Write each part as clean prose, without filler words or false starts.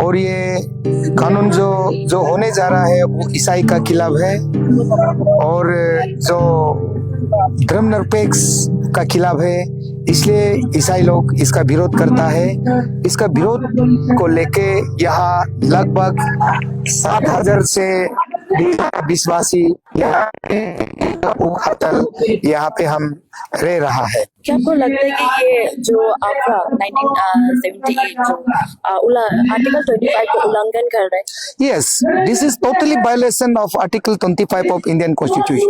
और ये कानून जो होने जा रहा है वो ईसाई का खिलाफ है और जो धर्मनिरपेक्ष का खिलाफ है, इसलिए ईसाई लोग इसका विरोध करता है। इसका विरोध को लेके यहाँ लगभग 7,000 से विश्वासी यहाँ पे हम रह रहा है। क्या आपको लगता है कि ये जो आपका 1978 जो आर्टिकल 25 को उल्लंघन कर रहा है? Yes, this is totally violation of Article 25 of Indian Constitution.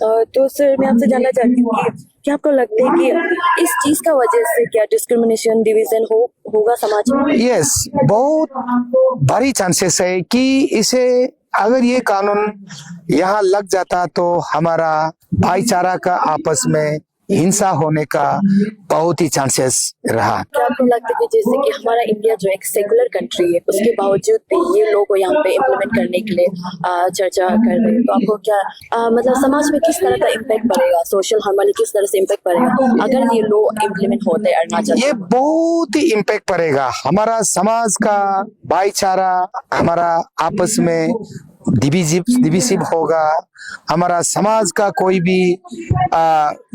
तो सर मैं आपसे जानना चाहती हूँ कि क्या आपको लगता है कि इस चीज का वजह से क्या डिस्क्रिमिनेशन डिवीजन होगा समाज में? Yes, बहुत भारी चांसेस है कि इसे अगर ये कानून यहाँ लग जाता तो हमारा भाईचारा का आपस में हिंसा होने का बहुत ही चांसेस रहा। क्या आपको लगता है कि जैसे कि हमारा इंडिया जो एक सेकुलर कंट्री है उसके बावजूद भी ये लोग यहाँ पे इम्प्लीमेंट करने के लिए चर्चा कर रहे हैं, तो आपको क्या मतलब समाज में किस तरह का इम्पैक्ट पड़ेगा, सोशल हार्मनी किस तरह से इम्पैक्ट पड़ेगा अगर ये लो इम्प्लीमेंट होते हैं अरुणाचल? ये बहुत ही इम्पैक्ट पड़ेगा। हमारा समाज का भाईचारा, हमारा आपस में डिविजिव होगा। हमारा समाज का कोई भी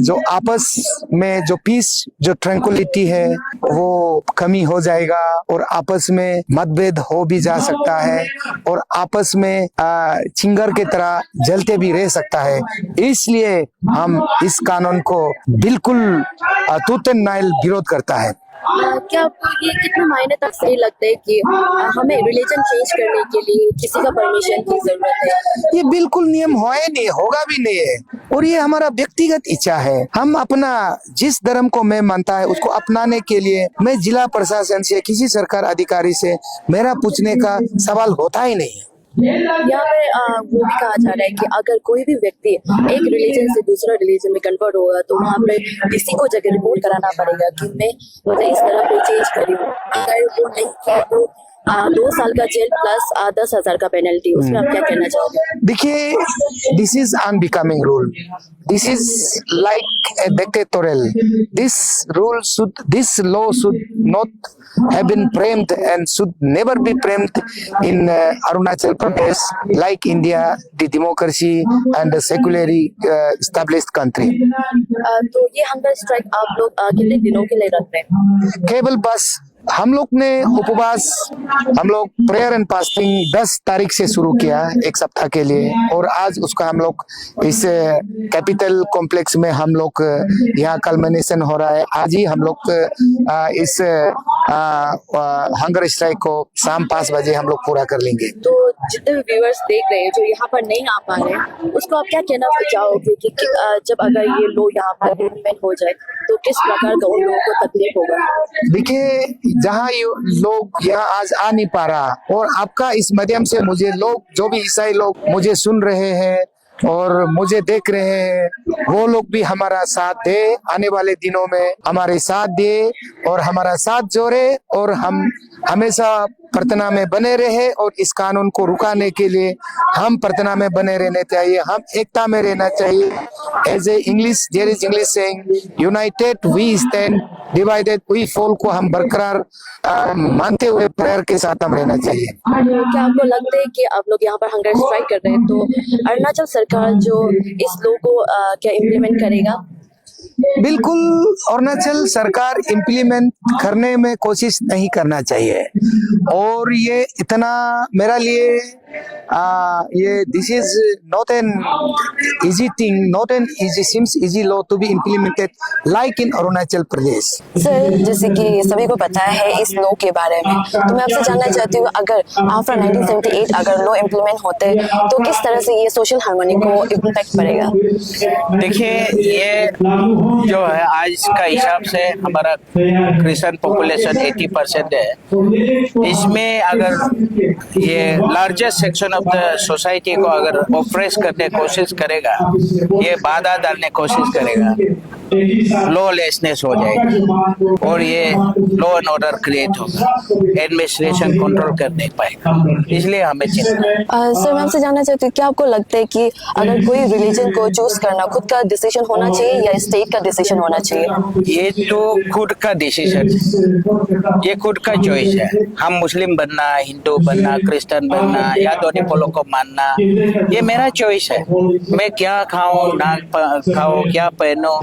जो आपस में जो पीस, जो ट्रैंक्विलिटी है वो कमी हो जाएगा और आपस में मतभेद हो भी जा सकता है और आपस में चिंगार की तरह जलते भी रह सकता है। इसलिए हम इस कानून को बिल्कुल तूत नाइल विरोध करता है। क्या आपको ये कितने महीने तक सही लगता है कि हमें रिलीजन चेंज करने के लिए किसी का परमिशन की जरूरत है? ये बिल्कुल नियम है नहीं, होगा भी नहीं है और ये हमारा व्यक्तिगत इच्छा है। हम अपना जिस धर्म को मैं मानता है उसको अपनाने के लिए मैं जिला प्रशासन से किसी सरकार अधिकारी से मेरा पूछने का सवाल होता ही नहीं है। यहाँ पे वो भी कहा जा रहा है कि अगर कोई भी व्यक्ति एक रिलीजन से दूसरा रिलीजन में कन्वर्ट होगा तो वहाँ पे किसी को जगह रिपोर्ट कराना पड़ेगा कि मैं मतलब इस तरह पे चेंज करी हूँ। अगर वो नहीं किया तो 2 साल का जेल प्लस 10,000 का पेनल्टी। उसमें आप क्या कहना चाहोगे? देखिए, this is unbecoming rule, this is like a dictatorial. This law should not have been framed and should never be framed in Arunachal Pradesh like India, the democracy and the secularly established country. तो ये hunger strike आप लोग कितने दिनों के लिए रख रहे हैं? केवल बस हम लोग ने उपवास, हम लोग प्रेयर एंड फास्टिंग 10 तारीख से शुरू किया 1 सप्ताह के लिए और आज उसका हम लोग इस कैपिटल कॉम्प्लेक्स में हम लोग यहाँ कल्मिनेशन हो रहा है। आज ही हम लोग इस हंगर स्ट्राइक को शाम 5 बजे हम लोग पूरा कर लेंगे। तो जितने भी व्यूअर्स देख रहे हैं जो यहाँ पर नहीं आ पा रहे हैं उसको आप क्या कहना चाहोगे कि जब अगर ये लो यहाँ पर इम्प्लीमेंट हो जाए तो किस प्रकार का उन लोगों को तकलीफ होगा? देखिए, जहाँ लोग यहाँ आज आ नहीं पा रहा और आपका इस माध्यम से मुझे लोग, जो भी ईसाई लोग मुझे सुन रहे हैं और मुझे देख रहे हैं, वो लोग भी हमारा साथ दे, आने वाले दिनों में हमारे साथ दे और हमारा साथ जोड़े और हम हमेशा प्रार्थना में बने रहे और इस कानून को रुकाने के लिए हम प्रार्थना में बने रहने चाहिए, हम एकता में रहना चाहिए। As a English, there is English saying, united we stand, divided we fall को हम बरकरार मानते हुए प्रेयर के साथ हम रहना चाहिए। क्या आपको लगता है कि आप लोग यहाँ पर हंगर स्ट्राइक कर रहे हैं तो अरुणाचल सरकार जो इस लो को क्या इम्प्लीमेंट करेगा? बिल्कुल, अरुणाचल सरकार इम्प्लीमेंट करने में कोशिश नहीं करना चाहिए और ये इतना मेरा लिए ये this is not an easy thing, not an easy seems easy law to be implemented like in Arunachal Pradesh. Sir, जैसे कि सभी को पता है इस लॉ के बारे में, तो मैं आपसे जानना चाहती हूँ अगर आफ्टर 1978 अगर लॉ इम्प्लीमेंट होते तो किस तरह से ये सोशल हार्मनी को इम्पैक्ट पड़ेगा? देखिए, ये जो है आज का हिसाब से हमारा क्रिश्चियन पॉपुलेशन 80% है। इसमें अगर ये largest section of the society को अगर ऑप्रेस करने की कोशिश करेगा, ये बाधा डालने की कोशिश करेगा, लॉलेसनेस हो जाएगी और ये लॉ एंड ऑर्डर क्रिएट होगा, एडमिनिस्ट्रेशन कंट्रोल कर नहीं पाएगा, इसलिए हमें चिंता है। सर मैं आपसे जानना चाहती हूँ, क्या आपको लगता है कि अगर कोई रिलीजन को चूज करना खुद का डिसीजन होना चाहिए या स्टेट का डिसीजन होना चाहिए? ये तो खुद का डिसीजन, ये खुद का चॉइस है। हम मुस्लिम बनना, हिंदू बनना, क्रिश्चियन बनना या दोनों पोलों को मानना, ये मेरा चॉइस है। मैं क्या खाऊं ना खाऊं, क्या पहनूं,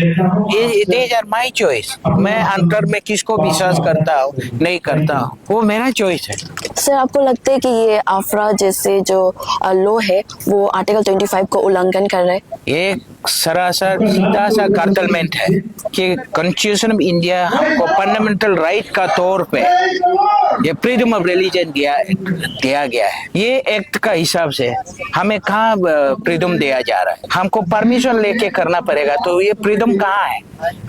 ये दीज आर माय चॉइस। मैं अंतर में किसको विश्वास करता हूँ नहीं करता हूँ, वो मेरा चॉइस है। सर आपको लगता है कि ये आफरा जैसे जो लॉ है वो आर्टिकल 25 को उल्लंघन कर रहा है? ये सरासर सीधा सा कार्टलमेंट है कि कॉन्स्टिट्यूशन ऑफ इंडिया हमको फंडामेंटल राइट का तौर पे ये फ्रीडम ऑफ रिलीजन दिया गया है। ये एक्ट का हिसाब से हमें कहाँ फ्रीडम दिया जा रहा है? हमको परमिशन लेके करना पड़ेगा, तो ये फ्रीडम कहाँ है?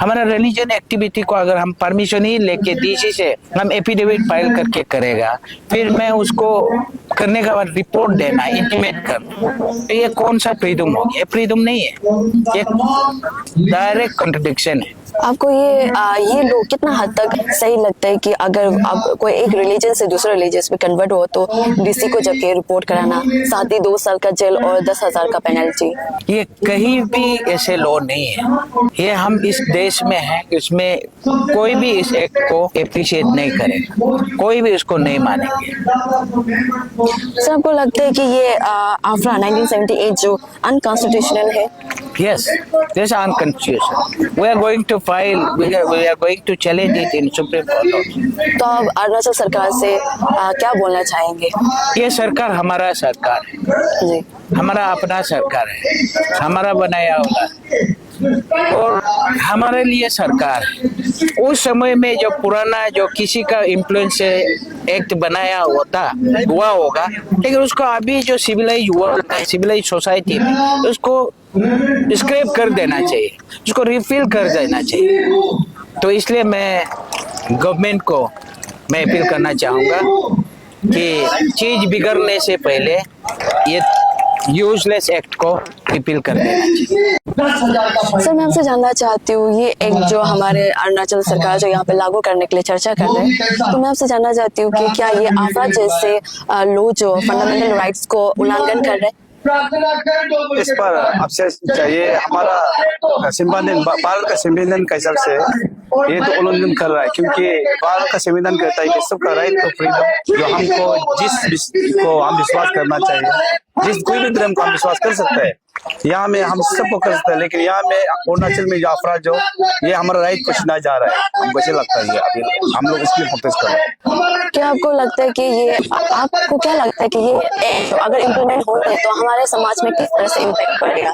हमारा रिलीजन एक्टिविटी को अगर हम परमिशन ही लेके डीसी से हम एफिडेविट फाइल करके करेगा, फिर मैं उसको करने के बाद रिपोर्ट देना, इंटीमेट करना, तो ये कौन सा फ्रीडम हो गया? ये फ्रीडम नहीं है, ये डायरेक्ट कॉन्ट्रडिक्शन है। आपको ये लोग कितना हद तक सही लगता है कि अगर आप कोई एक रिलीजन से दूसरे रिलीजन में कन्वर्ट हो तो डीसी को जाके रिपोर्ट कराना, साथ ही 2 साल का जेल और 10,000 का पेनल्टी? ये कहीं भी ऐसे लॉ नहीं है। ये हम इस देश में हैं, इसमें कोई भी इस एक्ट को एप्रिशिएट नहीं करेगा, कोई भी उसको नहीं मानेंगे। सर आपको लगता है कि ये आफरा 1978 जो अनकॉन्स्टिट्यूशनल है? Yes, this is unconstitutional. We are going to file. We are going to challenge it in Supreme Court also. तो आप अरुणाचल सरकार से क्या बोलना चाहेंगे? ये सरकार हमारा सरकार है, जी हमारा अपना सरकार है, हमारा बनाया हुआ और हमारे लिए सरकार है। उस समय में जो पुराना जो किसी का इन्फ्लुएंस से एक्ट बनाया हुआ होगा, लेकिन उसको अभी जो सिविलाइज वर्ल्ड है, सिविलाइज सोसाइटी में उसको स्क्रैप कर देना चाहिए, उसको रिफिल कर देना चाहिए। तो इसलिए मैं गवर्नमेंट को मैं अपील करना चाहूँगा कि चीज बिगड़ने से पहले ये यूजलेस एक्ट को रिपील कर देना चाहिए। सर मैं आपसे जानना चाहती हूँ, ये एक जो हमारे अरुणाचल सरकार जो यहाँ पे लागू करने के लिए चर्चा कर रहे हैं, तो मैं आपसे जानना चाहती हूँ कि क्या ये आफरा जैसे लॉ जो फंडामेंटल राइट्स को उल्लंघन कर रहे हैं? इस पर आपसे चाहिए, हमारा संविधान, भारत का संविधान के हिसाब से ये तो उल्लंघन कर रहा है, क्योंकि भारत का संविधान कहता है कि सबका राइट टू फ्रीडम, जो हमको जिस को हम विश्वास करना चाहिए, जिस कोई भी धर्म को हम विश्वास कर सकते हैं, यहाँ में हम सबको कर सकते हैं। लेकिन यहाँ में अरुणाचल में जो आफरा जो ये हमारा राइट को छीना जा रहा है, हमको ऐसे लगता है। अभी हम लोग इसलिए प्रोटेस्ट कर रहे हैं। क्या आपको लगता है कि ये आपको क्या लगता है कि ये अगर इम्प्लीमेंट होते हैं तो हमारे समाज में किस तरह से इम्पैक्ट पड़ेगा?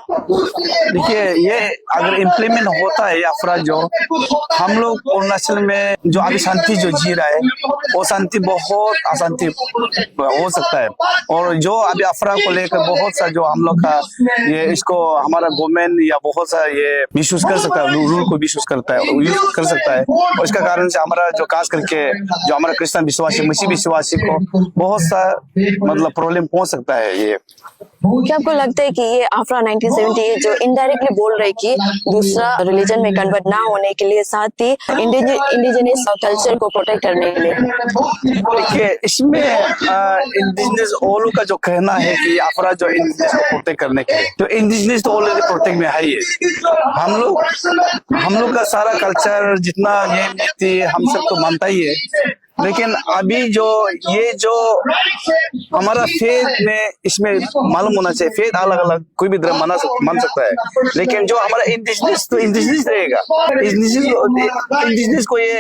देखिए, ये अगर इम्प्लीमेंट होता है आफरा, जो हम लोग अरुणाचल में जो अभी शांति जो जी रहा है, वो शांति बहुत अशांति हो सकता है। और जो अभी आफरा को लेकर बहुत सा जो हम लोग का ये इसको हमारा गवर्नमेंट या बहुत सा ये मिसयूज कर सकता है, रूल को मिसयूज करता है, यूज कर सकता है। और इसका कारण से हमारा जो खास करके जो हमारा क्रिश्चियन विश्वासी, मसीह विश्वासी को बहुत सा मतलब प्रॉब्लम पहुंच सकता है। ये क्या आपको लगता है कि ये आफरा 1978 जो इनडायरेक्टली बोल रहे कि दूसरा रिलीजन में कन्वर्ट ना होने के लिए, साथ ही इंडिजिनियस कल्चर को प्रोटेक्ट करने के लिए? देखिए, इसमें इंडिजिनियस ओलू का जो कहना है कि आफरा जो इंडिजिनियस को प्रोटेक्ट करने के लिए, तो इंडिजिनियस तो ऑलरेडी प्रोटेक्ट में है ही। हम लोग का सारा कल्चर जितना ये नीति हम सब तो मानता ही है, लेकिन अभी जो ये जो हमारा फेथ में इसमें मालूम होना चाहिए, फेथ अलग अलग कोई भी धर्म मान सकता है, लेकिन जो हमारा इंडिजिनियस तो इंडिजिनियस रहेगा। इंडिजिनियस को ये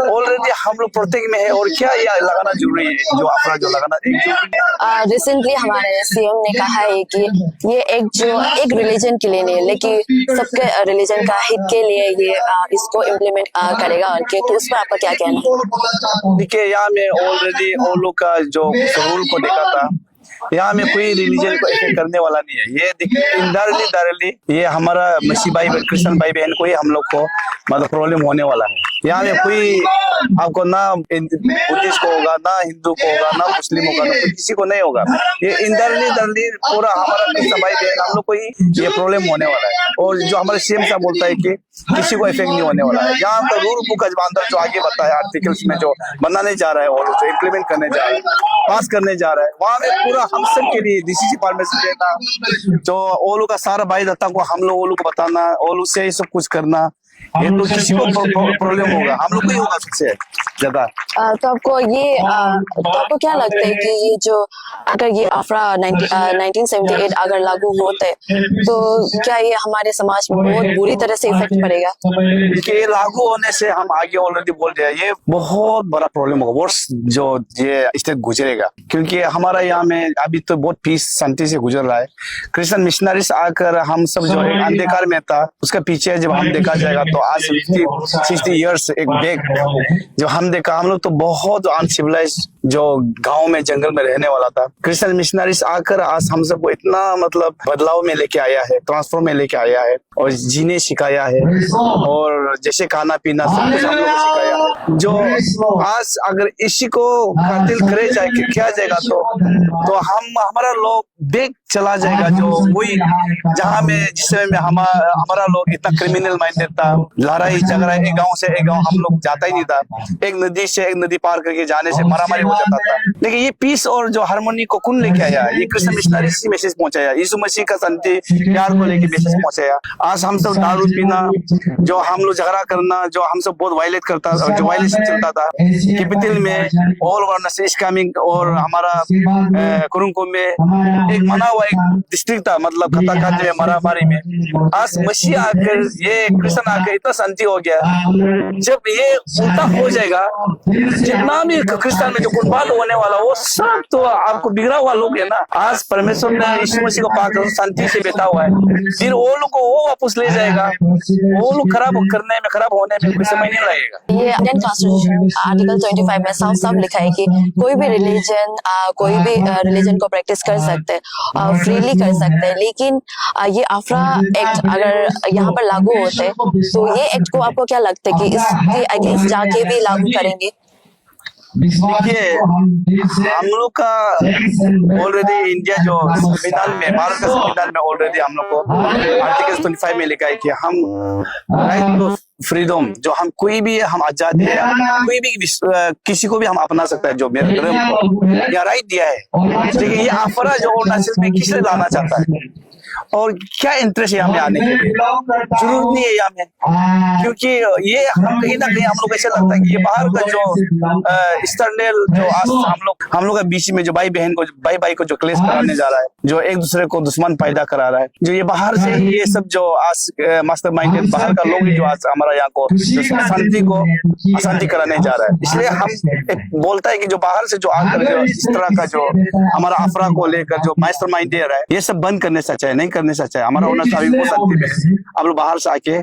ऑलरेडी हम लोग प्रोटेक्ट में है, और क्या ये लगाना जरूरी है, जो आफरा जो लगाना। रिसेंटली हमारे सीएम ने कहा है कि ये एक रिलीजन के लिए नहीं, लेकिन सबके रिलीजन का हित के लिए ये इसको इम्प्लीमेंट करेगा। और तो उस पर आपका क्या कहना है? देखिए, यहाँ में ऑलरेडी वो लोग का जो रूल को देखा था, यहाँ में कोई रिलीजन को इफेक्ट करने वाला नहीं है। ये इनडायरेक्टली ये हमारा मसीह भाई क्रिश्चियन भाई बहन को ही हम लोग को मतलब प्रॉब्लम होने वाला है। यहाँ में कोई आपको ना बुद्धिस्ट को होगा, ना हिंदू को होगा, ना मुस्लिम होगा, ना किसी को नहीं होगा। ये इंदरली पूरा हमारा भाई बहन हम लोग को ही ये प्रॉब्लम होने वाला है। और जो हमारे सीएम साहब बोलता है कि किसी को इफेक्ट नहीं होने वाला है। यहाँ का रूल बुक अंदर जो आगे बताया आर्टिकल्स में जो बनाने जा रहा है और जो इम्प्लीमेंट करने जा रहा है, पास करने जा रहा है, वहाँ में पूरा हम सब के लिए डीसीसी परमिशन देना, जो ओलू का सारा भाई दत्ता को हम लोग ओलू को बताना, ओलू से ही सब कुछ करना, ये तो किसी को प्रॉब्लम होगा, हम लोग को ही होगा सबसे ज्यादा। तो आपको क्या लगता है कि ये जो अगर ये आफरा 1978 अगर लागू होते तो क्या ये हमारे समाज में बहुत बुरी तरह से इफेक्ट पड़ेगा? ये लागू होने से हम आगे ऑलरेडी बोल रहे हैं, ये बहुत बड़ा प्रॉब्लम होगा, वर्ष जो ये स्टेट गुजरेगा। क्योंकि हमारा यहाँ में अभी तो बहुत पीस शांति से गुजर रहा है। क्रिश्चियन मिशनरीज आकर हम सब जो एक अंधकार में था उसका पीछे जब हम देखा जाएगा तो आज 60 इयर्स एक बैक जो हम देखा, हम लोग तो बहुत अनसिविलाइज जो गांव में जंगल में रहने वाला था। क्रिश्चियन मिशनरीज आकर आज हम सबको इतना मतलब बदलाव में लेके आया है, ट्रांसफॉर्म में लेके आया है और जीने सिखाया है और जैसे खाना पीना सब कुछ हम लोग को सिखाया है। जो आज अगर इसी को कातिल करे जाए किया जाएगा तो हमारा लोग देख चला जाएगा जो वही जहाँ में जिस समय में हमारा लोग इतना क्रिमिनल माइंडेड था, लड़ाई झगड़ा एक गांव से एक गांव हम लोग जाता ही नहीं था, एक नदी से एक नदी पार करके जाने से मारामारी हो जाता था। लेकिन ये पीस और जो हार्मोनी को कौन लेके आया? ये कृष्ण मिशनरी से मैसेज पहुंचाया, यीशु मसीह का शांति प्यार को लेके मैसेज पहुंचाया। आज हम सब दारू पीना, जो हम लोग झगड़ा करना, जो हम सब बहुत वायलेट करता जो वायलेशन चलता था कैपिटल में, ऑल ओवर इस्लामिक और हमारा कुरुंगो में एक मना हुआ एक डिस्ट्रिक्ट था, मतलब खताखाते में मारामारी में। आज मसीह आकर ये कृष्ण आकर इतना शांति हो गया। जब ये उल्टा हो जाएगा, जितना भी क्रिश्चियन में जो कुर्बान होने वाला वो सब तो आपको बिगड़ा हुआ लोग है ना। आज परमेश्वर ने यीशु मसीह को पाकर शांति से बैठा हुआ है, फिर वो लोग को वो वापस ले जाएगा। वो लोग खराब होने में कोई समय नहीं लगेगा। ये इंडियन कॉन्स्टिट्यूशन आर्टिकल 25 में साफ साफ लिखा है कि कोई भी रिलीजन को प्रैक्टिस कर सकते हैं, फ्रीली कर सकते हैं। लेकिन ये आफरा एक्ट अगर यहाँ पर लागू होते तो ये एक्ट को आपको क्या लगता है कि इसके अगेंस्ट जाके भी लागू करेंगे? देखिए, हम लोग का ऑलरेडी इंडिया जो संविधान में, भारत का संविधान में ऑलरेडी हम लोग को आर्टिकल 25 में लिखा है कि हम राइट टू फ्रीडम, जो हम कोई भी हम आजादी है, कोई भी किसी को भी हम अपना सकता है, जो मेरे धर्म को या राइट दिया है। लेकिन ये आफरा जो अरुणाचल में किसने लाना चाहता है और क्या इंटरेस्ट है यहाँ में आने के लिए? जरूरत नहीं है यहाँ में, क्योंकि ये हम कहीं ना कहीं हम लोग ऐसा लगता है कि ये बाहर का जो एक्सटर्नल जो हम लोग का बीच में जो भाई भाई को जो क्लेश कराने जा रहा है, जो एक दूसरे को दुश्मन पैदा करा रहा है, जो ये बाहर से ये सब जो आज मास्टर माइंडेड बाहर का लोग जो आज हमारा यहाँ को शांति को अशांति कराने जा रहा है। इसलिए हम बोलता है कि जो बाहर से जो आकर जो इस तरह का जो हमारा अफरा को लेकर जो मास्टर माइंड दे रहा है, ये सब बंद करने से नहीं करने से अच्छा है। हमारा होना चाहिए वो शांति में आप लोग बाहर से आके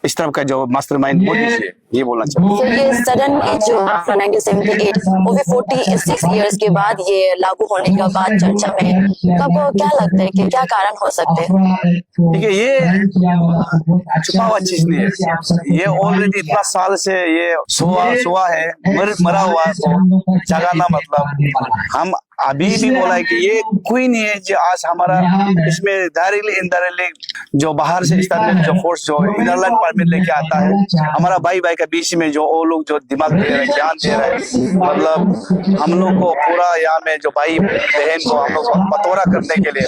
इस तरफ का जो मास्टरमाइंड बोल दीजिए, ये बोलना चाहिए। तो ये सडन जो 1978 वो भी 46 इयर्स के बाद ये लागू होने के बाद चर्चा में है, तो आपको क्या लगता है कि क्या कारण हो सकते हैं? देखिए, ये छुपा हुआ चीज नहीं है, ये ऑलरेडी इतना साल से ये सोआ है, मरा हुआ को जगाना, मतलब हम अभी भी बोला है कि ये कोई नहीं है जो आज हमारा इसमें डायरेक्टली इनडायरेक्टली जो बाहर से जो फोर्स जो इनरलैंड परमिट लेके आता है, हमारा भाई के बीच में जो वो लोग जो दिमाग दे रहे हैं, ज्ञान दे रहे हैं, मतलब हम लोग को पूरा यहाँ में जो भाई बहन को हम लोग को बतौरा करने के लिए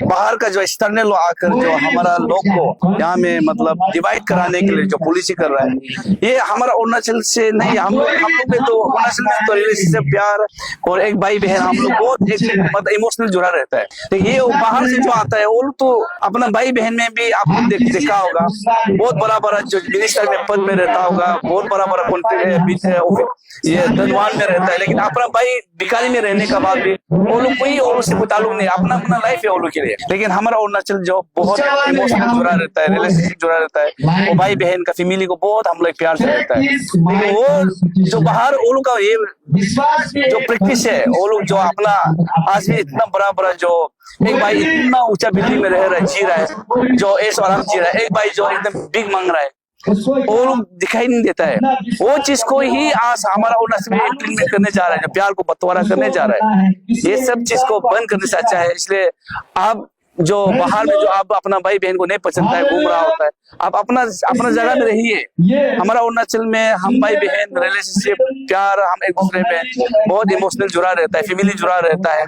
बाहर का जो एक्सटर्नल आकर जो हमारा लोग को यहाँ में मतलब डिवाइड कराने के लिए जो पॉलिसी कर रहा है, ये हमारा अरुणाचल से नहीं, हम लोग में तो अरुणाचल में तो रिलेशनशिप प्यार और एक भाई बहन हम लोग बहुत मतलब इमोशनल जुड़ा रहता है। तो ये बाहर से जो आता है वो लोग तो अपना भाई बहन में भी आपको देखा होगा, बहुत बड़ा जो मिनिस्टर में पद में रहता होगा, बहुत बड़ा ये धनवान में रहता है, लेकिन अपना भाई भिखारी में रहने का बाद भी वो लोग कोई और से ताल्लुक नहीं, अपना लाइफ है वो लोग के लिए। लेकिन हमारा अरुणाचल जो बहुत इमोशनल जुड़ा रहता है, रिलेशनशिप जुड़ा रहता है, वो भाई बहन का फैमिली को बहुत हम लोग प्यार से रहता है। लेकिन वो जो बाहर वो लोग का ये जो प्रैक्टिस है, वो लोग जो अपना आज भी इतना बड़ा जो एक भाई इतना ऊंचा बिल्डिंग में रह रहा है, जी रहा है, जो ऐश आराम जी रहा है, एक भाई जो एकदम बिग मांग रहा है, वो लोग दिखाई नहीं देता है। वो चीज को ही आज हमारा अरुणाचल में इम्प्लीमेंट करने जा रहा है, जो प्यार को बंटवारा करने जा रहा है, ये सब चीज को बंद करने से अच्छा है। इसलिए आप जो बाहर में जो आप अपना भाई बहन को नहीं पसंद है, घूम रहा होता है, आप अपना जगह में रहिए। हमारा अरुणाचल में हम भाई बहन रिलेशनशिप प्यार, हम एक दूसरे में बहुत इमोशनल जुड़ा रहता है, फैमिली जुड़ा रहता है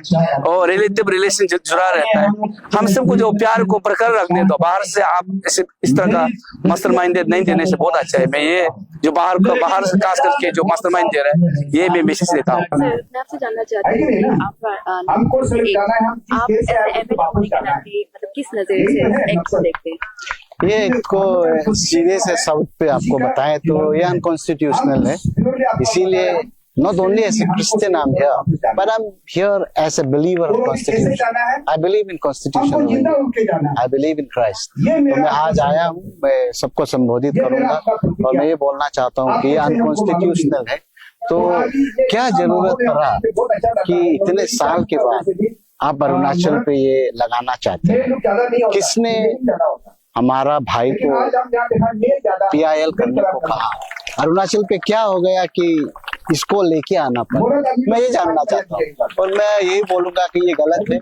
और रिलेटिव रिलेशन जुड़ा रहता है। हम सबको जो प्यार को बरकरार रखने दो। बाहर से आप इस तरह का मास्टरमाइंड नहीं देने से बहुत अच्छा है। मैं ये जो बाहर से खास करके जो मास्टरमाइंड दे रहे हैं, ये मैं मैसेज देता हूँ। सर, मैं आपसे जानना चाहती हूँ आप ऐसे एमएलए होने के नाते मतलब किस नजरिए से इस एक्ट को देखते हैं? ये एक्ट को सीधे से शब्द पे आपको बताएं तो ये अनकॉन्स्टिट्यूशनल है। इसीलिए not only as a Christian I'm here, but I'm here as a believer of Constitution. I believe in Constitution of India. I believe in Christ. तो मैं आज आया हूँ, मैं सबको संबोधित करूंगा और मैं ये बोलना चाहता हूँ कि ये अनकॉन्स्टिट्यूशनल है। तो क्या जरूरत पड़ा कि इतने साल के बाद आप अरुणाचल पे ये लगाना चाहते हैं? किसने हमारा भाई को PIL करने को कहा? अरुणाचल पे क्या हो गया कि इसको लेके आना पड़ा? मैं ये जानना चाहता हूँ और मैं यही बोलूंगा कि ये गलत है।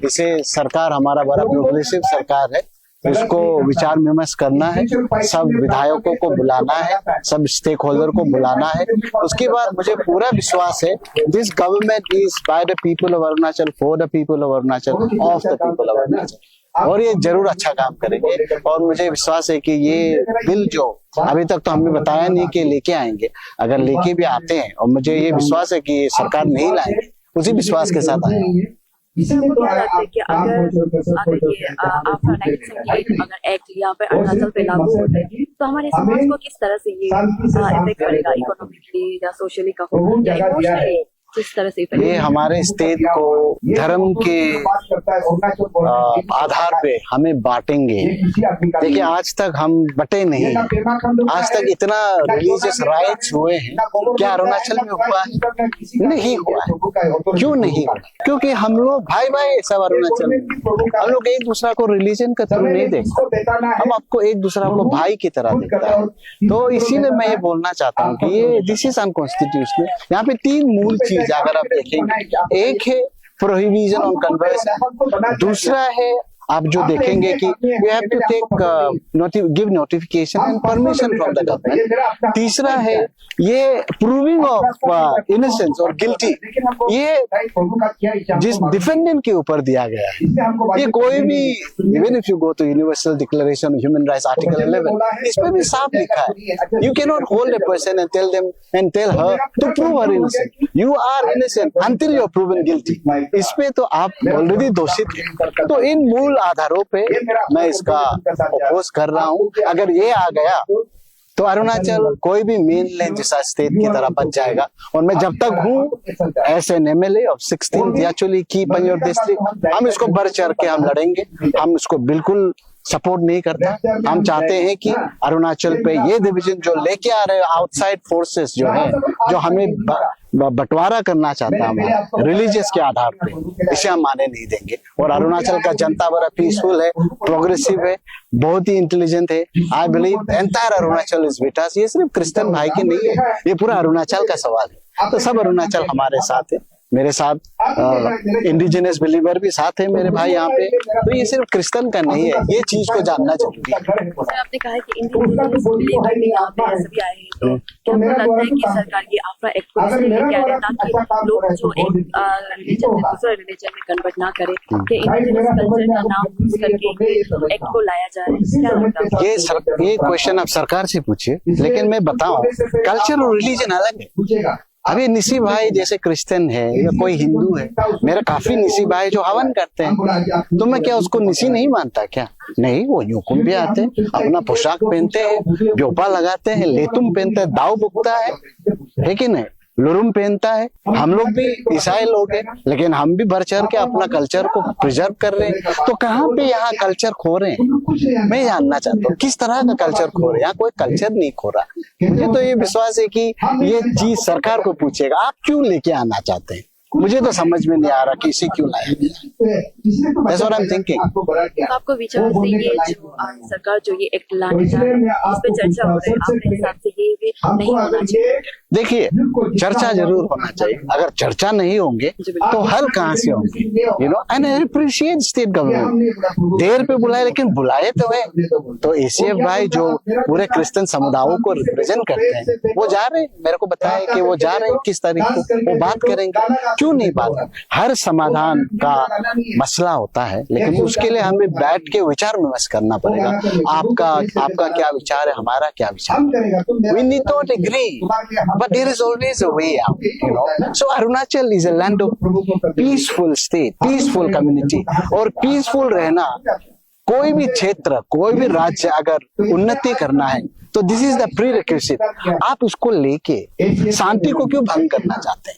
इसे सरकार, हमारा बड़ा प्रोग्रेसिव सरकार है, उसको विचार विमर्श करना है, सब विधायकों को बुलाना है, सब स्टेक होल्डर को बुलाना है। उसके बाद मुझे पूरा विश्वास है this government is by the people of Arunachal, for the people of Arunachal, of the people of Arunachal, और ये जरूर अच्छा काम करेंगे। और मुझे विश्वास है कि ये बिल जो अभी तक तो हमें बताया नहीं कि लेके आएंगे, अगर लेके भी आते हैं, और मुझे ये विश्वास है कि सरकार नहीं लाएंगे, उसी विश्वास के साथ आएंगे। मुझे लगता है कि अगर ये आफ्रा 1978 अगर एक्ट यहाँ पे अरुणाचल पे लागू होते हैं तो हमारे समाज को किस तरह से ये इफेक्ट करेगा, इकोनॉमिकली या सोशली का या इमोशनली किस तरह से ये हमारे स्टेट को धर्म के आधार पे हमें बांटेंगे। देखिए आज तक हम बटे नहीं, आज तक इतना रिलीजियस राइट्स हुए हैं, क्या अरुणाचल में हुआ है? नहीं हुआ है। क्यों नहीं? क्योंकि हम लोग भाई भाई सब अरुणाचल में, हम लोग एक दूसरा को रिलीजन का थ्रू नहीं देखते, हम आपको एक दूसरा को भाई की तरह देखता है। तो इसीलिए मैं ये बोलना चाहता हूँ कि ये दिस इज अनकॉन्स्टिट्यूशनल। यहाँ पे तीन मूल चीज अगर आप देखेंगे, एक है प्रोहिबिशन ऑन कन्वर्सन, दूसरा है आप जो देखेंगे कि we have to take give notification and permission from the government, तीसरा है ये प्रूविंग ऑफ इनोसेंस और गिल्टी, ये जिस डिफेंडेंट के ऊपर दिया गया है। ये कोई भी, even if you go to universal declaration of human rights article 11, इस पे भी साफ लिखा है you can not hold a person and tell them and tell her to prove her innocent, you are innocent until you are proven guilty. इस पे तो आप ऑलरेडी दोषित हैं। तो इन मूल आधारों पे मैं इसका अपोज कर रहा हूँ। अगर ये आ गया तो अरुणाचल कोई भी मेन लैंड जैसा स्टेट की तरह बच जाएगा। और मैं जब तक हूँ as an MLA of 16th actually की पंजाब डिस्ट्रिक्ट, हम इसको बढ़ चढ़ के हम लड़ेंगे। हम इसको बिल्कुल सपोर्ट नहीं करता। हम चाहते हैं कि अरुणाचल पे ये डिवीजन जो लेके आ रहे आउटसाइड फोर्सेस जो है, जो हमें बंटवारा करना चाहता है रिलीजियस के आधार पे, इसे हम माने नहीं देंगे। और अरुणाचल का जनता बड़ा पीसफुल है, प्रोग्रेसिव है, बहुत ही इंटेलिजेंट है। I believe entire Arunachal is with us. ये सिर्फ क्रिश्चियन भाई की नहीं है, ये पूरा अरुणाचल का सवाल है। तो सब अरुणाचल हमारे साथ है, मेरे साथ इंडिजिनस बिलीवर भी साथ है मेरे भाई यहाँ पे। तो ये सिर्फ क्रिश्चियन का नहीं है, ये चीज को जानना जरूरी है। आपने कहा है कि इंडिजिनस बिलीवर भी यहाँ पे सभी आए हैं, तो क्या आपको लगता है कि सरकार ये आफ्रा एक्ट को इसलिए लेके आ रहे हैं ताकि लोग जो एक रिलीजन से दूसरे रिलीजन में कन्वर्ट ना करें, कि इंडिजिनस कल्चर का नाम यूज करके एक्ट को लाया जा रहा है? क्या लगता है? ये क्वेश्चन आप सरकार से पूछिए, लेकिन मैं बताऊं कल्चर और रिलीजन अलग है। अभी निसी भाई जैसे क्रिश्चियन है या कोई हिंदू है, मेरे काफी निसी भाई जो हवन करते हैं, तो मैं क्या उसको निसी नहीं मानता क्या? नहीं, वो यूकुम भी आते हैं, अपना पोशाक पहनते हैं, ब्योपा लगाते हैं, लेतुम पहनते हैं, दाव बुकता है कि नहीं, लुरुम पहनता है। हम लोग भी ईसाई लोग हैं, लेकिन हम भी बढ़ चढ़ के अपना कल्चर को प्रिजर्व कर रहे हैं। तो कहाँ पे यहाँ कल्चर खो रहे हैं? मैं जानना चाहता हूँ किस तरह का कल्चर खो रहे हैं। यहाँ कोई कल्चर नहीं खो रहा। मुझे तो ये विश्वास है कि ये चीज सरकार को पूछेगा, आप क्यों लेके आना चाहते हैं? मुझे तो समझ में नहीं आ रहा कि इसे क्यों लाया गया। That's what I'm thinking. तो आपको विचार से ये जो सरकार जो ये एक्ट लाने जा रही है इस पे चर्चा हो रही है, आपके हिसाब से ये भी नहीं होना चाहिए? देखिए, चर्चा जरूर होना चाहिए। अगर चर्चा नहीं होंगे तो हल कहाँ से होंगे? You know, and I appreciate state government there पे बुलाए, लेकिन बुलाए तो है। तो एसीएफ भाई जो पूरे क्रिश्चियन समुदायों को रिप्रेजेंट करते हैं, वो जा रहे हैं, मेरे को बताया कि वो जा रहे हैं, किस तारीख को वो बात करेंगे। क्यों नहीं बात? हर समाधान का मसला होता है, लेकिन उसके लिए हमें बैठ के विचार विमर्श करना पड़ेगा। आपका क्या विचार है, हमारा क्या विचार है। We need not agree, but there is always a way out, you know. So Arunachal is a land of peaceful state, peaceful community, और peaceful रहना, कोई भी क्षेत्र, कोई भी राज्य अगर उन्नति करना है तो दिस इज द प्रीरिक्विजिट। आप उसको लेके शांति को क्यों भंग करना चाहते हैं?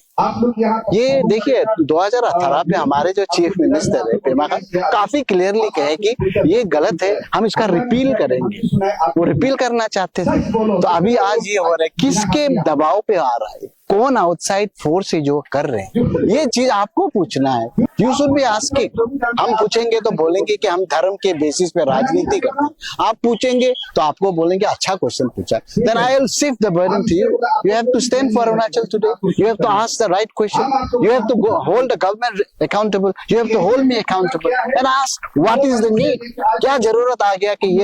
ये देखिए, 2018 पे हमारे जो चीफ मिनिस्टर है पेमा खान काफी क्लियरली कहे कि ये गलत है, हम इसका रिपील करेंगे। वो रिपील करना चाहते थे, तो अभी आज ये हो रहा है। किसके दबाव पे आ रहा है? कौन आउटसाइड फोर्स है जो कर रहे हैं? ये चीज आपको पूछना है। You should be asking. हम पूछेंगे तो बोलेंगे कि हम धर्म के बेसिस पे राजनीति करते हैं। आप पूछेंगे तो आपको बोलेंगे अच्छा क्वेश्चन पूछा। Then I will shift the burden to you. You have to stand for Arunachal today. You have to ask the right question. You have to hold the government accountable. You have to hold me accountable and ask what is the need. क्या जरूरत आ गया कि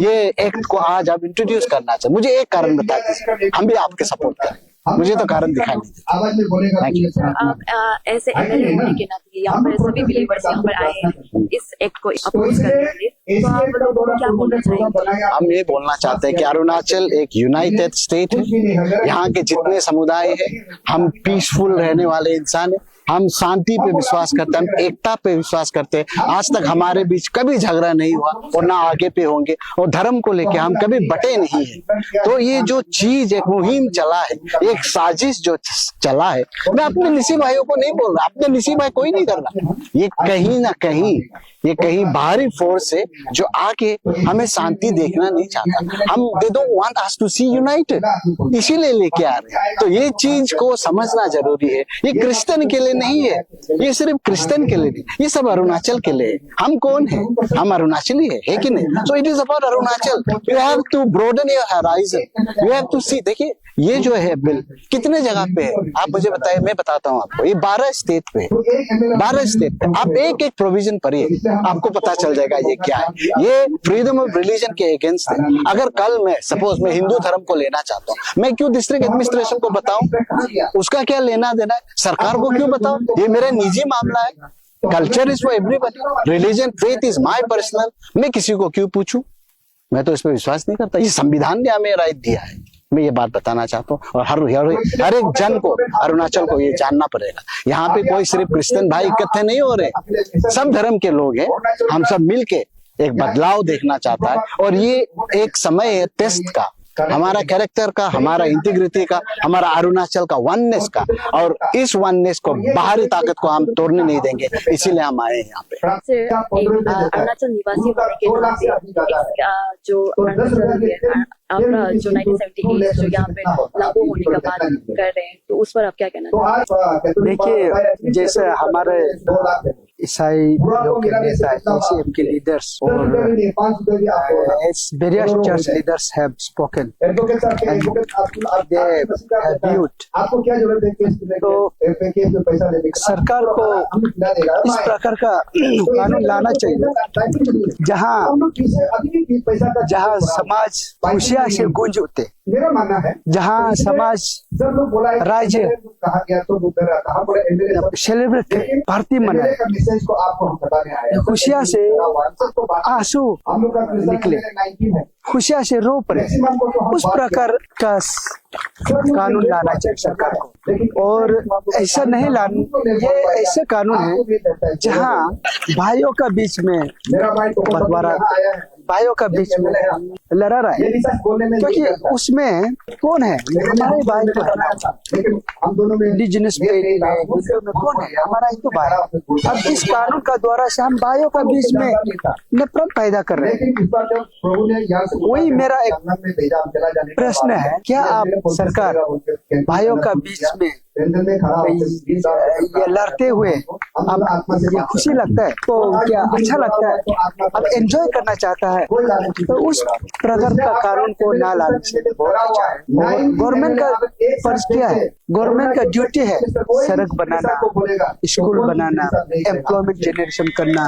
ये act को आज आप introduce करना चाहिए? मुझे एक कारण बता दीजिए, हम भी आपके सपोर्ट करें। मुझे तो कारण दिखाई नहीं देता। Thank you. आप ऐसे एमएलए होने के नाते यहाँ पर सभी बिलीवर्स यहाँ पर आए हैं इस एक्ट को अपोज करने के लिए, तो आप लोगों को क्या बोलना चाहेंगे? हम ये बोलना चाहते हैं कि अरुणाचल एक यूनाइटेड स्टेट है। यहाँ के जितने समुदाय हैं, हम पीसफुल रहने वाले इंसान हैं। हम शांति पे विश्वास करते हैं, हम एकता पे विश्वास करते हैं। आज तक हमारे बीच कभी झगड़ा नहीं हुआ और ना आगे पे होंगे, और धर्म को लेके हम कभी बटे नहीं है। तो ये जो चीज एक मुहिम चला है, एक साजिश जो चला है, मैं अपने निसी भाइयों को नहीं बोल रहा, अपने निसी भाई कोई नहीं कर रहा। ये कहीं ना कहीं ये कहीं बाहरी फोर्स है जो आके हमें शांति देखना नहीं चाहता। हम they don't want us to see united, इसीलिए लेके आ रहे हैं। तो ये चीज को समझना जरूरी है। ये क्रिश्चियन के लिए नहीं है, ये सिर्फ क्रिश्चियन के लिए नहीं, ये सब अरुणाचल के लिए। हम कौन है? हम अरुणाचली है कि नहीं? So it is about Arunachal. You have to broaden your horizon, you have to see. देखिए, ये जो है बिल कितने जगह पे है आप मुझे बताइए, मैं बताता हूँ आपको। ये 12 स्टेट पे, 12 स्टेट पे आप एक एक प्रोविजन पढ़िए, आपको पता चल जाएगा ये क्या है। ये फ्रीडम ऑफ रिलीजन के अगेंस्ट है। अगर कल मैं सपोज मैं हिंदू धर्म को लेना चाहता हूँ, मैं क्यों डिस्ट्रिक्ट एडमिनिस्ट्रेशन को बताऊं? उसका क्या लेना देना है? सरकार को क्यों बताऊं? ये मेरा निजी मामला है। Culture is for everybody, religion faith is my personal. मैं किसी को क्यों पूछूं? मैं तो इस पर विश्वास नहीं करता। ये संविधान ने हमें राइट दिया है। मैं ये बात बताना चाहता हूँ, और हर एक जन को, अरुणाचल को ये जानना पड़ेगा। यहाँ पे कोई सिर्फ क्रिश्चियन भाई इकट्ठे नहीं हो रहे, सब धर्म के लोग हैं। हम सब मिलके एक बदलाव देखना चाहता है, और ये एक समय है टेस्ट का, हमारा कैरेक्टर का, हमारा इंटीग्रिटी का, हमारा अरुणाचल का वननेस का। और इस वननेस को, बाहरी ताकत को हम तोड़ने नहीं देंगे, इसीलिए हम आए हैं यहाँ पे। अरुणाचल निवासी होने के नाते जो अरुणाचल है, आपका जो 1978 जो यहाँ पे लागू होने का बात कर रहे हैं, तो उस पर आप क्या कहना चाहते हैं? देखिए, जैसे हमारे ईसाई लोग के नेता, एसीएफ के लीडर्स और various church leaders have spoken and they have viewed. तो सरकार को इस प्रकार का कानून लाना चाहिए जहां समाज खुशियां से गूंज उठे, जहां समाज राज्य सेलिब्रेट करे, पार्टी मनाए, खुशियां से आंसू निकले, खुशियां से रो पड़े। उस प्रकार का कानून लाना चाहिए सरकार को। और ऐसा नहीं लाना, ये ऐसे कानून है जहां भाइयों का बीच में बंटवारा भाइयों का बीच में लड़ा रहा है, क्योंकि उसमें कौन है? हमारे भाई तो है, इंडिजिनस कौन है? हमारा ही तो भाई। अब इस कानून का द्वारा से हम भाइयों का बीच में नफरत पैदा कर रहे हैं। वही मेरा एक प्रश्न है, क्या आप सरकार भाइयों का बीच में ये लड़ते हुए अब ये खुशी लगता है, तो क्या अच्छा लगता है, अब एंजॉय करना चाहता है, तो उस प्रकार का कानून को ना लाना चाहिए। गवर्नमेंट का फर्ज क्या है? गवर्नमेंट का ड्यूटी है सड़क बनाना, स्कूल बनाना, एम्प्लॉयमेंट जनरेशन करना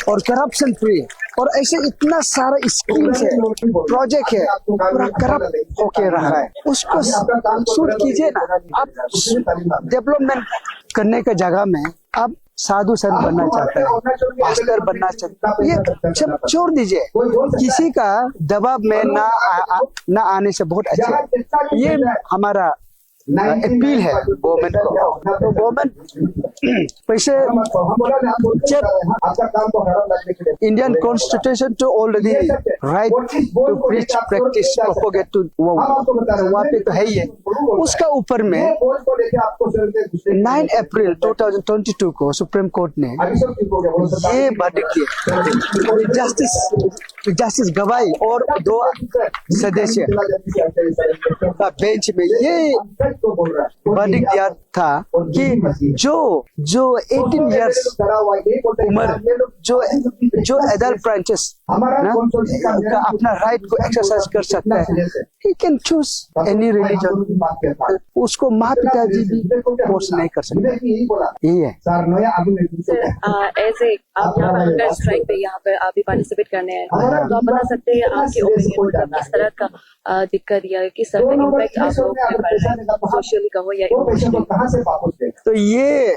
और करप्शन फ्री, और ऐसे इतना सारा स्कीम्स है, प्रोजेक्ट है, पूरा करप्ट होके रहा है, उसको शूट कीजिए ना। आप डेवलपमेंट करने के जगह में आप साधु संत बनना चाहता है, पास्टर बनना चाहता है, ये सब छोड़ दीजिए। किसी का दबाव में ना आने से बहुत अच्छा है। ये हमारा अपील है गवर्नमेंट को। तो गवर्नमेंट वैसे Indian constitution to already right to preach practise propagate to वहाँ पे तो है ही है। उसका ऊपर में 9 अप्रैल 2022 को सुप्रीम कोर्ट ने ये वर्डिक्ट दिया, जस्टिस गवाई और 2 सदस्य का बेंच में ये वर्डिक्ट दिया था कि जो 18 इयर्स उम्र जो एडल्ट ब्रांचेस का अपना राइट को एक्सरसाइज कर सकता है, he can choose any religion, उसको माँ पिताजी भी फोर्स नहीं कर सकते। यही है। ऐसे आप यहाँ पर हंगर स्ट्राइक पे यहाँ पर आप भी पार्टिसिपेट करने हैं, तो आप बता सकते हैं आपके ओपिनियन किस तरह का दिक्कत या किस तरह का इम्पैक्ट आप लोग पे पड़ रहा है, सोशली कहो या इमोशनली? तो ये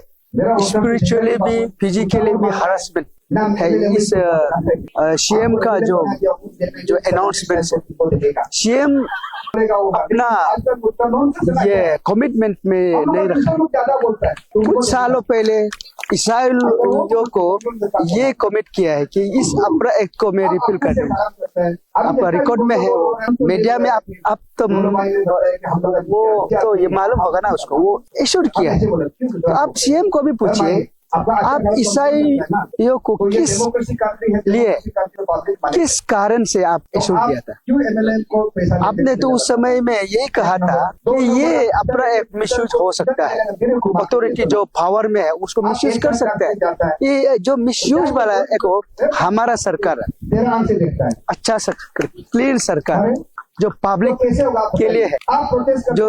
स्पिरिचुअली भी फिजिकली भी हरासमेंट है। इस सीएम का जो अनाउंसमेंट है, सीएम अपना ये कमिटमेंट में नहीं रखा। कुछ सालों पहले इसराइलियों को ये कमिट किया है कि इस अब्रा एक्ट को मैं रिपील कर दूंगा। आपका रिकॉर्ड में है, मीडिया में आप तो वो तो ये मालूम होगा ना उसको, वो इशू किया है। तो आप सीएम को भी पूछिए, आप ईसाइयों को किस कारण से आप इशू किया था? आपने तो उस समय में यही कहा था कि ये अपना एक मिसयूज हो सकता है, अथॉरिटी जो पावर में है उसको मिसयूज कर सकता है। ये जो मिसयूज वाला है को हमारा सरकार अच्छा क्लीन सरकार जो पब्लिक के लिए है, जो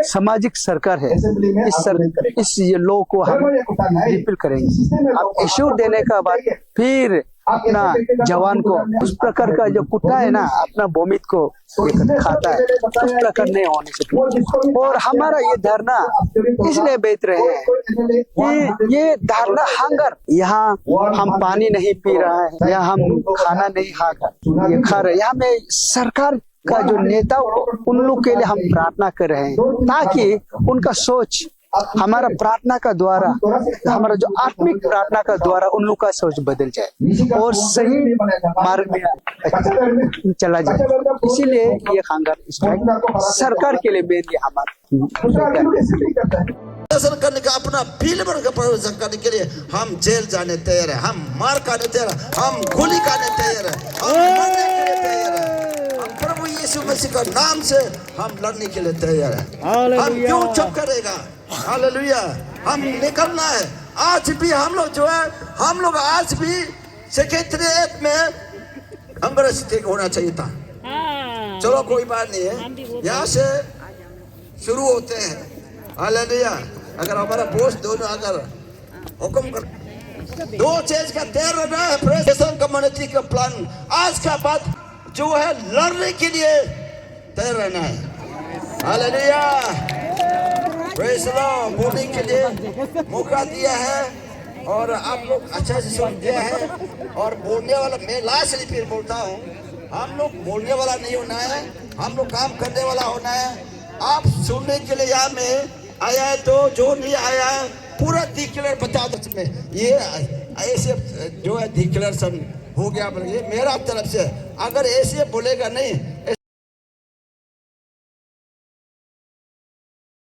सामाजिक सरकार है, इस लॉ को हम रिपील करेंगे। अब इश्यू देने का बाद फिर अपना जवान को उस प्रकार का जो कुत्ता है ना अपना वोमिट को खाता है, उस प्रकार नहीं होने से। और हमारा ये धरना इसलिए बैठ रहे हैं कि ये धरना हंगर, यहाँ हम पानी नहीं पी रहा है, यहाँ हम खाना नहीं खा रहे, यहाँ में सरकार का जो नेता उन लोग के लिए हम प्रार्थना कर रहे हैं ताकि उनका सोच हमारा प्रार्थना का द्वारा, हमारा जो आत्मिक प्रार्थना का द्वारा उन लोग का सोच बदल जाए और सही मार्ग में चला जाए। इसीलिए ये हंगर स्ट्राइक सरकार के लिए मेरे हमारा करने का अपना फिल्म करने के लिए हम जेल जाने तैयार है, हम मार खाने तैयार है, हम गोली खाने तैयार है, हम मरने के लिए तैयार है। हम प्रभु यीशु मसीह का नाम से हम लड़ने के लिए तैयार है। हम क्यों चुप करेगा? हालेलुया। हम निकलना है। आज भी हम लोग जो है, हम लोग आज भी सेक्रेटरीट में हंगर स्ट्राइक होना चाहिए था। चलो कोई बात नहीं है, यहाँ से शुरू होते हैं। हालेलुया। अगर हमारा बोस दोनों अगर हुक्म कर 2 चीज का तैयार रहना है, प्रेसिडेंट कम्युनिटी का प्लान आज का बाद जो है लड़ने के लिए तैयार रहना है। हालेलुया। Praise the Lord. बोलने के लिए मौका दिया है और आप लोग अच्छा से सुन दिया है। और बोलने वाला, मैं लास्ट फिर बोलता हूँ, हम लोग बोलने वाला नहीं होना है, हम लोग काम करने वाला होना है। आप सुनने के लिए यहाँ में आया है, तो जो नहीं आया है पूरा डिक्लेयर बता दो। ये ऐसे जो है डिक्लेरेशन हो गया बोले, ये मेरा तरफ से। अगर ऐसे बोलेगा नहीं